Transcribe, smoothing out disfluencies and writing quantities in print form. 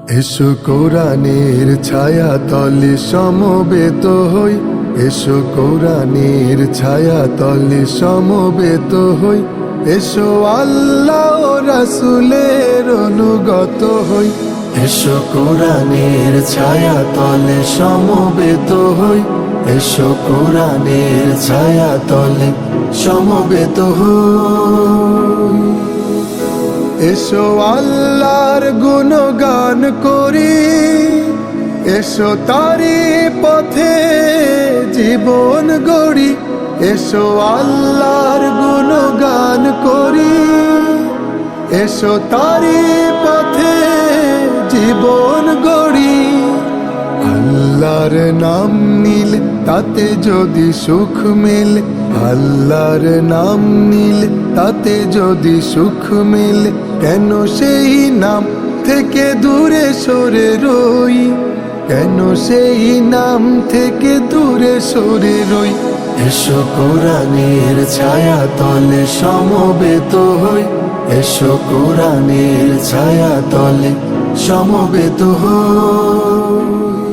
এসো কোরআনের ছায়া তলে সমবেত হই, এসো কোরআনের ছায়া তলে সমবেত হই, এসো আল্লাহ ও রাসূলের অনুগত হই। এসো কোরআনের ছায়া তলে সমবেত হই, এসো কোরআনের ছায়া তলে সমবেত হই। এসো আল্লাহর গুণগান করি, এসো তারি পথে জীবন গড়ি। এসো আল্লাহর গুণগান করি, এসো তারি পথে জীবন গড়ি। আল্লাহর নাম নিলে তাতে যদি সুখ মেলে, আল্লাহর নাম নিলে তাতে যদি সুখ মেলে, কেন সেই নাম থেকে দূরে সরে রই, কেন সেই নাম থেকে দূরে সরে রই। এসো কোরআনের ছায়া তলে সমবেত হই, এসো কোরআনের ছায়া তলে সমবেত হই।